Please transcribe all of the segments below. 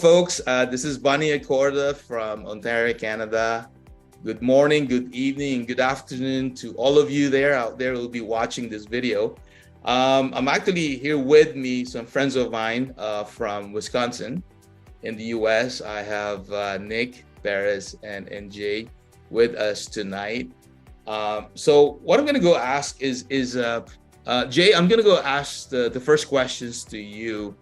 folks. This is Bunny Accorda from Ontario, Canada. Good morning, good evening, good afternoon to all of you out there who will be watching this video. I'm actually here with me, some friends of mine from Wisconsin in the US. I have Nick Perez and Jay with us tonight. So what I'm going to go ask is Jay, I'm going to go ask the first questions to you.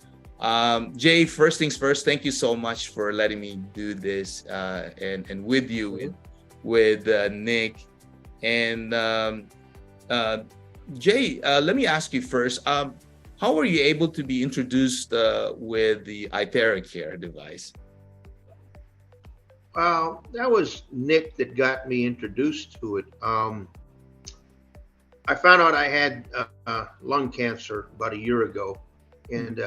Jay, first things first, thank you so much for letting me do this and with you, with Nick. And Jay, let me ask you first, how were you able to be introduced with the iTeraCare device? That was Nick that got me introduced to it. I found out I had lung cancer about a year ago, and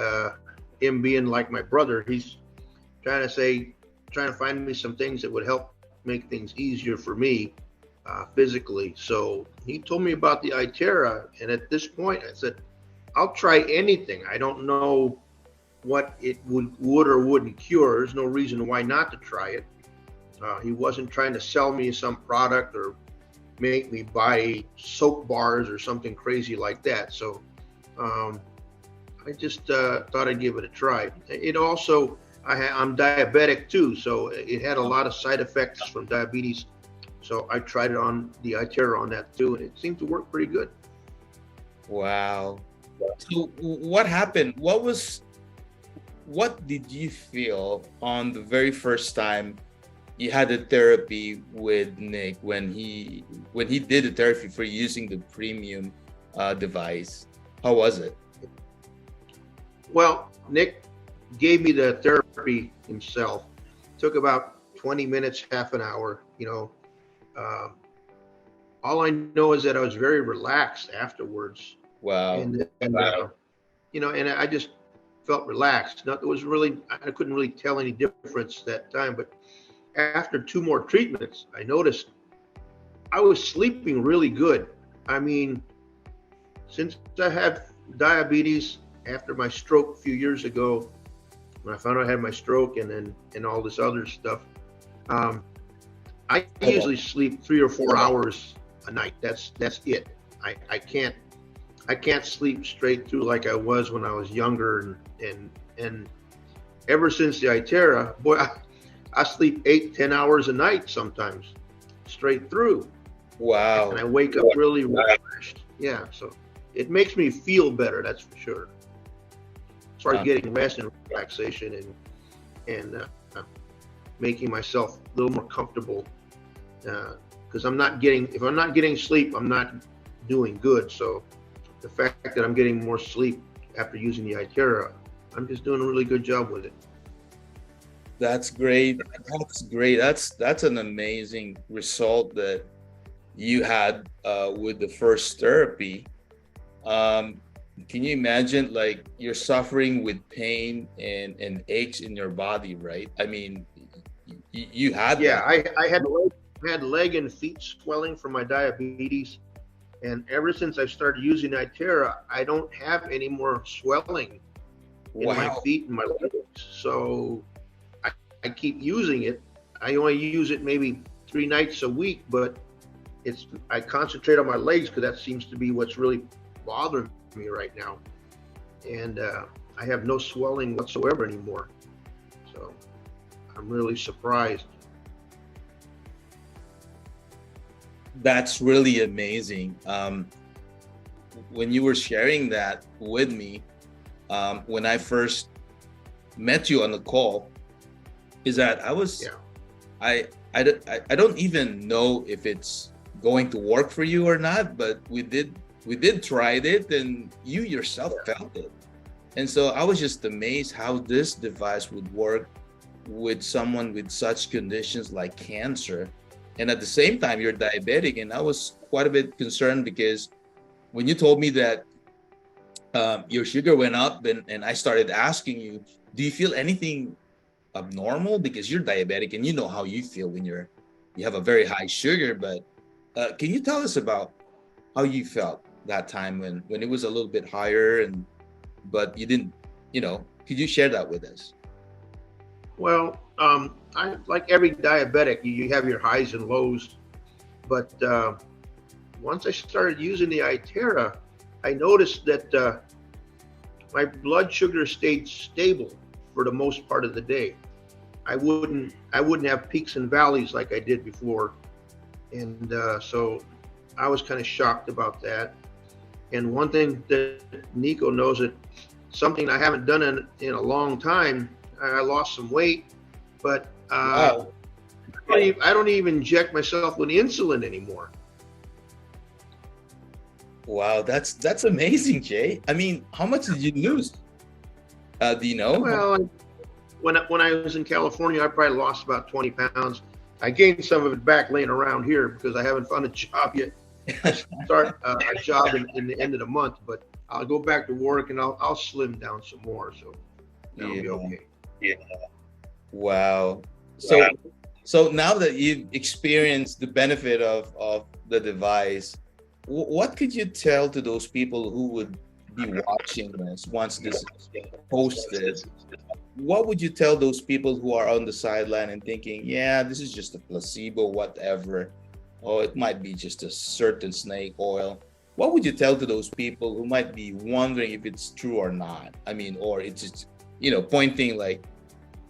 him being like my brother, he's trying to find me some things that would help make things easier for me physically. So he told me about the iTera, and at this point I said, I'll try anything. I don't know what it would or wouldn't cure. There's no reason why not to try it. He wasn't trying to sell me some product or make me buy soap bars or something crazy like that. So I just thought I'd give it a try. It also, I'm diabetic too, so it had a lot of side effects from diabetes. So I tried it on the iTera on that too, and it seemed to work pretty good. Wow. So what happened? What did you feel on the very first time you had a therapy with Nick when he did the therapy for using the premium device? How was it? Well, Nick gave me the therapy himself. It took about 20 minutes, half an hour. All I know is that I was very relaxed afterwards. Wow. And and I just felt relaxed. I couldn't really tell any difference that time, but after 2 more treatments, I noticed I was sleeping really good. I mean, since I had diabetes after my stroke a few years ago, when I found out I had my stroke and all this other stuff, I usually sleep 3 or 4 hours a night. That's it. I can't sleep straight through like I was when I was younger, and ever since the iTera, boy, I sleep 8-10 hours a night sometimes, straight through. Wow. And I wake up really refreshed. Yeah, so it makes me feel better, that's for sure. As far as getting rest and relaxation and making myself a little more comfortable, because if I'm not getting sleep, I'm not doing good. So the fact that I'm getting more sleep after using the iTera, I'm just doing a really good job with it. That's great. That's great. That's an amazing result that you had with the first therapy. Can you imagine, like, you're suffering with pain and aches in your body, right? I mean, you had that. I had leg and feet swelling from my diabetes, and ever since I started using iTera, I don't have any more swelling in my feet and my legs. So I keep using it. I only use it maybe 3 nights a week, but I concentrate on my legs because that seems to be what's really bothering me right now. And I have no swelling whatsoever anymore. So I'm really surprised. That's really amazing. When you were sharing that with me, when I first met you on the call, is that I don't even know if it's going to work for you or not, but we did try it, and you yourself felt it. And so I was just amazed how this device would work with someone with such conditions like cancer. And at the same time, you're diabetic, and I was quite a bit concerned because when you told me that your sugar went up, and I started asking you, do you feel anything abnormal? Because you're diabetic and you know how you feel when you have a very high sugar. But can you tell us about how you felt that time when it was a little bit higher, but you didn't, could you share that with us? Well, I like every diabetic, you have your highs and lows, but once I started using the iTera, I noticed that my blood sugar stayed stable for the most part of the day. I wouldn't have peaks and valleys like I did before, and so I was kind of shocked about that. And one thing that Nico knows, that something I haven't done in a long time. I lost some weight, but Wow. I don't even inject myself with insulin anymore. Wow, that's amazing, Jay. I mean, how much did you lose? Do you know? Well, when I was in California, I probably lost about 20 pounds. I gained some of it back laying around here because I haven't found a job yet. I start a job in the end of the month, but I'll go back to work and I'll slim down some more, so that'll be Yeah. okay. Wow. So so now that you've experienced the benefit of the device, what could you tell to those people who would be watching this once this is posted? What would you tell those people who are on the sideline and thinking, yeah, this is just a placebo, whatever, or it might be just a certain snake oil? What would you tell to those people who might be wondering if it's true or not? I mean, or it's just, pointing like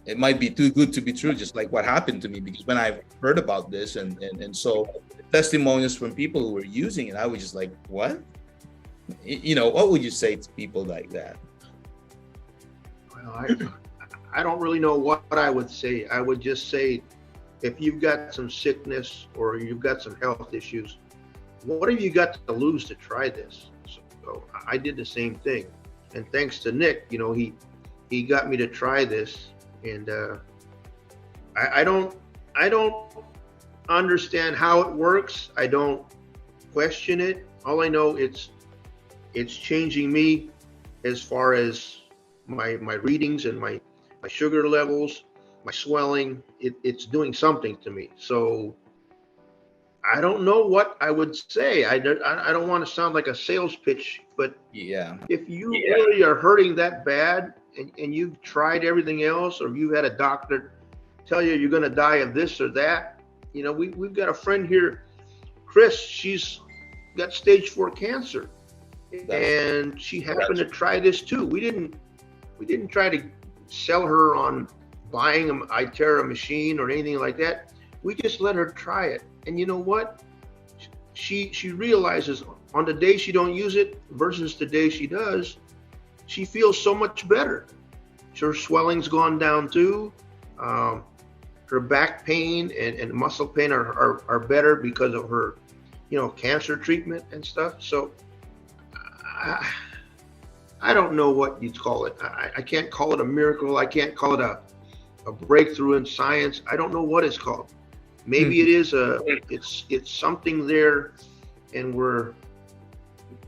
it might be too good to be true, just like what happened to me. Because when I heard about this and so testimonials from people who were using it, I was just like, what? What would you say to people like that? Well, I don't really know what I would say. I would just say, if you've got some sickness or you've got some health issues, what have you got to lose to try this? So I did the same thing, and thanks to Nick, he got me to try this, and I don't understand how it works. I don't question it. All I know, it's changing me as far as my readings and my sugar levels, my swelling. It's doing something to me. So I don't know what I would say. I don't want to sound like a sales pitch, but Yeah, if you really are hurting that bad, and you've tried everything else, or you've had a doctor tell you you're going to die of this or that, we've got a friend here, Chris. She's got stage 4 cancer, that's and she happened to try this too. We didn't try to sell her on buying an iTera machine or anything like that. We just let her try it, and you know what? She realizes on the day she don't use it versus the day she does, she feels so much better. Her swelling's gone down too. Um, Her back pain and muscle pain are better because of her, cancer treatment and stuff. So I, I don't know what you'd call it. I can't call it a miracle. I can't call it a breakthrough in science. I don't know what it's called. Maybe it is it's something there, and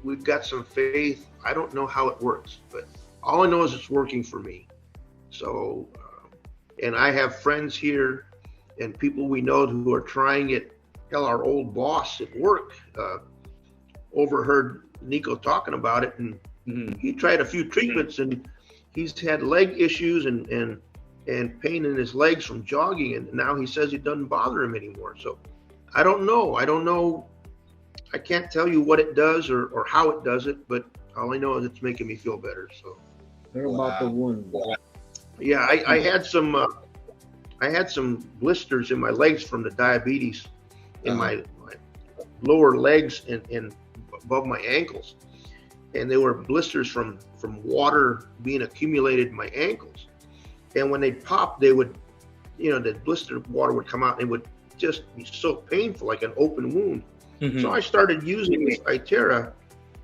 we've got some faith. I don't know how it works, but all I know is it's working for me. So, and I have friends here and people we know who are trying it. Hell, our old boss at work overheard Nico talking about it, and Mhm. he tried a few treatments, and he's had leg issues and pain in his legs from jogging, and now he says it doesn't bother him anymore. So I don't know. I can't tell you what it does or how it does it, but all I know is it's making me feel better. So What about the Wow. wound? yeah, I had some blisters in my legs from the diabetes in Uh-huh. my lower legs and above my ankles, and they were blisters from water being accumulated in my ankles. And when they popped, they would, the blister water would come out and it would just be so painful, like an open wound. So Mhm. I started using this iTera,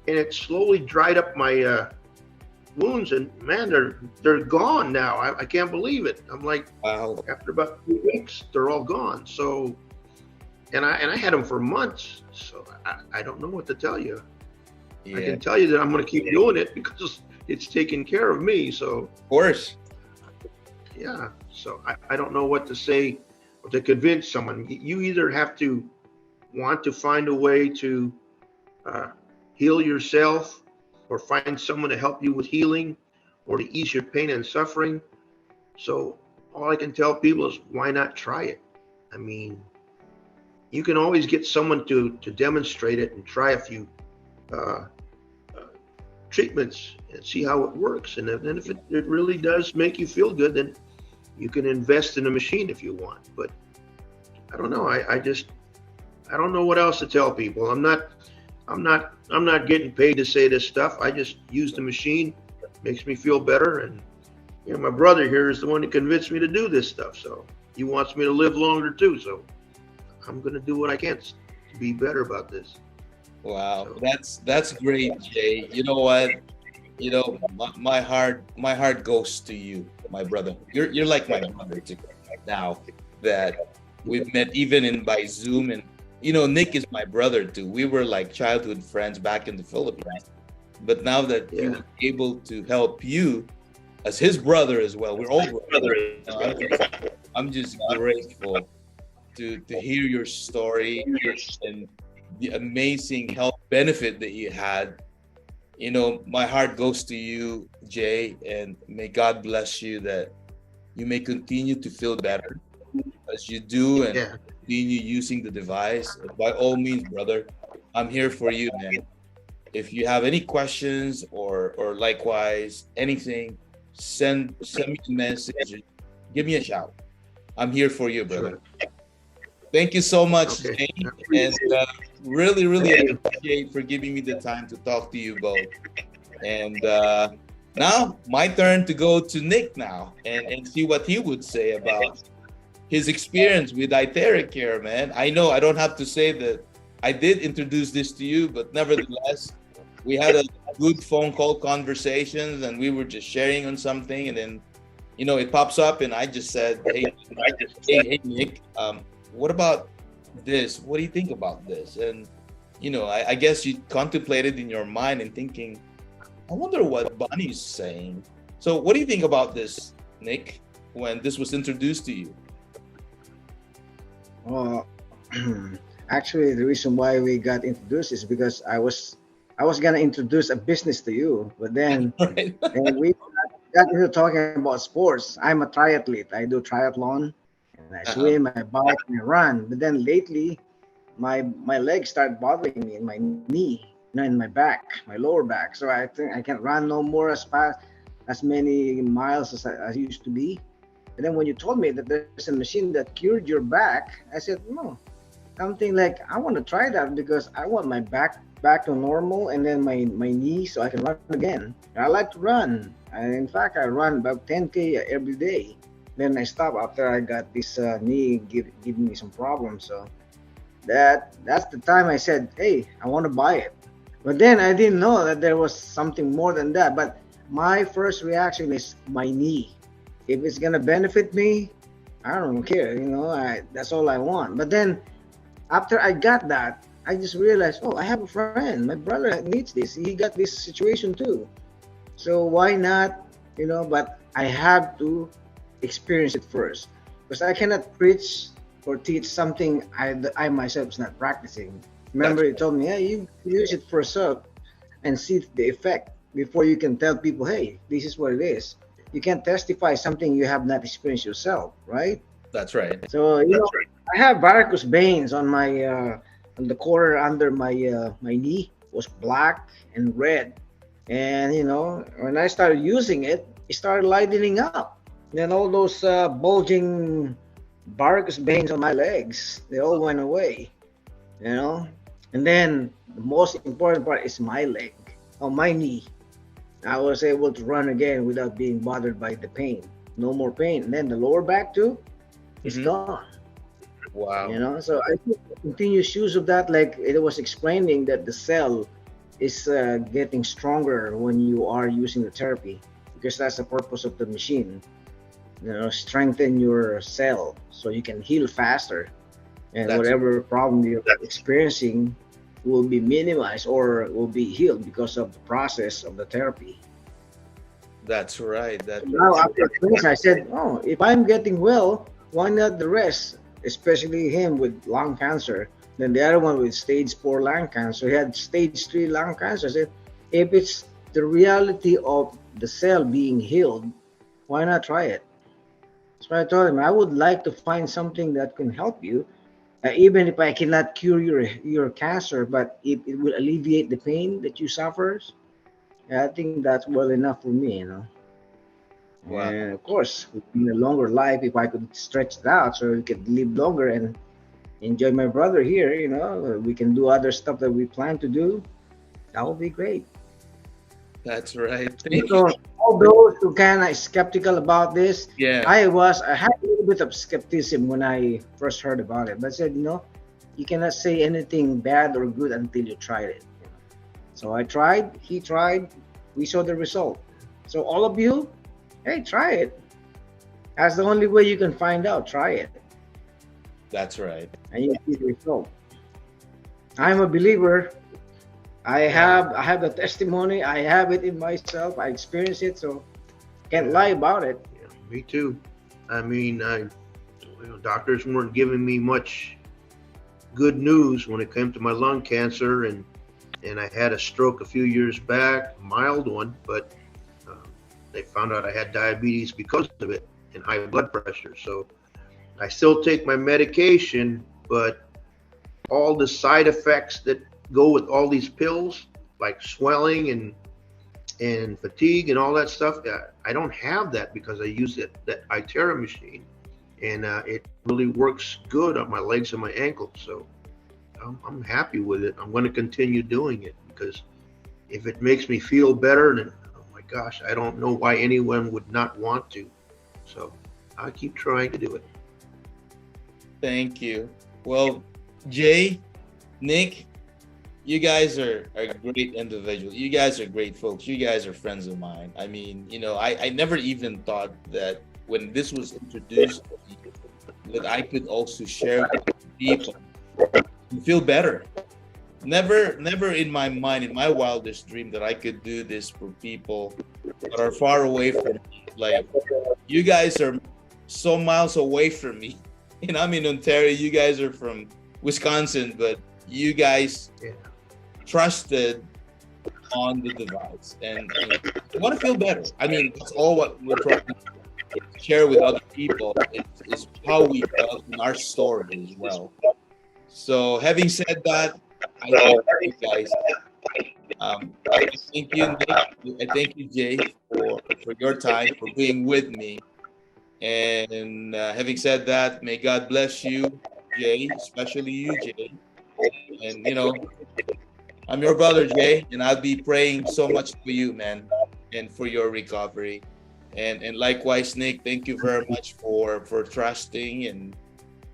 and it slowly dried up my wounds. And man, they're gone now. I can't believe it. I'm like, Wow. after about 2 weeks, they're all gone. So, and I had them for months. So I don't know what to tell you. I Yeah, can tell you that I'm going to keep doing it because it's taking care of me. So of course. yeah. So I don't know what to say or to convince someone. You either have to want to find a way to uh, heal yourself, or find someone to help you with healing, or to ease your pain and suffering. So all I can tell people is why not try it? I mean, you can always get someone to demonstrate it and try a few uh, treatments and see how it works. And then if it really does make you feel good, then you can invest in a machine if you want. But I don't know. I don't know what else to tell people. I'm not getting paid to say this stuff. I just use the machine, makes me feel better. And my brother here is the one that convinced me to do this stuff. So he wants me to live longer too. So I'm going to do what I can to be better about this. Wow, that's great, Jay. You know what? My heart goes to you, my brother. You're like my brother too. Now that we've met even in by Zoom, and Nick is my brother too. We were like childhood friends back in the Philippines. But now that he was able to help you as his brother as well, we're all brothers. I'm just grateful to hear your story and the amazing health benefit that you had. My heart goes to you, Jay, and may God bless you that you may continue to feel better as you do and continue using the device. By all means, brother, I'm here for you, man. If you have any questions or likewise anything, send me a message. Give me a shout. I'm here for you, brother. Sure. Thank you so much, Jay, and really, really appreciate for giving me the time to talk to you both. And now my turn to go to Nick now and see what he would say about his experience with iTeraCare, man. I know I don't have to say that I did introduce this to you, but nevertheless, we had a good phone call conversations and we were just sharing on something, and then it pops up and I just said, hey Nick, what about this? What do you think about this? And I guess you contemplated in your mind and thinking, I wonder what Bonnie's saying. So what do you think about this, Nick, when this was introduced to you? Well, actually, the reason why we got introduced is because I was gonna introduce a business to you, but then and we got into talking about sports. I'm a triathlete. I do triathlon, and I swim, I bike, and I run. But then lately, my legs start bothering me in my knee, in my back, my lower back. So I think I can't run no more as fast, as many miles as I used to be. And then when you told me that there's a machine that cured your back, I said, no, something like I want to try that because I want my back to normal, and then my knee so I can run again. I like to run. In fact, I run about 10K every day. Then I stop after I got this knee giving me some problems. So that's the time I said, hey, I want to buy it. But then I didn't know that there was something more than that. But my first reaction is my knee. If it's gonna benefit me, I don't care. That's all I want. But then after I got that, I just realized, oh, I have a friend. My brother needs this. He got this situation too. So why not? But I have to experience it first, because I cannot preach or teach something I myself is not practicing. Remember, you told me, hey, you use it for yourself and see the effect before you can tell people, hey, this is what it is. You can't testify something you have not experienced yourself, right? That's right. So I have varicose veins on my on the corner under my knee was black and red, and when I started using it, it started lightening up. Then all those bulging varicose veins on my legs, they all went away. And then the most important part is my leg, on my knee. I was able to run again without being bothered by the pain. No more pain. And then the lower back too, is gone. Wow. So I think the continuous use of that, like it was explaining that the cell is getting stronger when you are using the therapy, because that's the purpose of the machine. Strengthen your cell so you can heal faster, and whatever problem you're experiencing will be minimized or will be healed because of the process of the therapy. That's right. Now after this, I said, oh, if I'm getting well, why not the rest? Especially him with lung cancer. Then the other one with stage 4 lung cancer. He had stage 3 lung cancer. I said, if it's the reality of the cell being healed, why not try it? So I told him I would like to find something that can help you, even if I cannot cure your cancer, but if it will alleviate the pain that you suffer, I think that's well enough for me, you know. Wow. And of course, in a longer life, if I could stretch it out so we could live longer and enjoy my brother here, you know, we can do other stuff that we plan to do. That would be great. That's right. Thank you. So all those who kind of skeptical about this, Yeah. I had a little bit of skepticism when I first heard about it. But I said, you know, you cannot say anything bad or good until you tried it. So I tried, he tried, we saw the result. So all of you, hey, try it. That's the only way you can find out. Try it, That's right. and you see the result. I'm a believer. I have the testimony. I have it in myself. I experienced it, so can't lie about it. Yeah, me too. I mean, doctors weren't giving me much good news when it came to my lung cancer, and I had a stroke a few years back, a mild one, but they found out I had diabetes because of it and high blood pressure. So I still take my medication, but all the side effects that go with all these pills, like swelling and fatigue and all that stuff, I don't have that because I use that iTera machine, and it really works good on my legs and my ankles. So I'm happy with it. I'm going to continue doing it because if it makes me feel better, then oh my gosh, I don't know why anyone would not want to. So I keep trying to do it. Thank you. Well, Jay, Nick, you guys are great individuals. You guys are great folks. You guys are friends of mine. I mean, you know, I never even thought that when this was introduced to me, that I could also share with people and feel better. Never in my mind, in my wildest dream, that I could do this for people that are far away from me. Like, you guys are so miles away from me. And I'm in Ontario. You guys are from Wisconsin, but you guys trusted on the device, and I want to feel better. I mean, that's all what we're trying to share with other people is how we felt in our story as well. So, having said that, I thank you guys. I thank you, Nick. I thank you, Jay, for your time, for being with me. And having said that, may God bless you, Jay, especially you, Jay. And you know, I'm your brother, Jay, and I'll be praying so much for you, man, and for your recovery. And likewise, Nick, thank you very much for trusting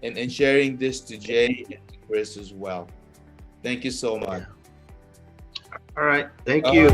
and sharing this to Jay and to Chris as well. Thank you so much. All right. Thank you.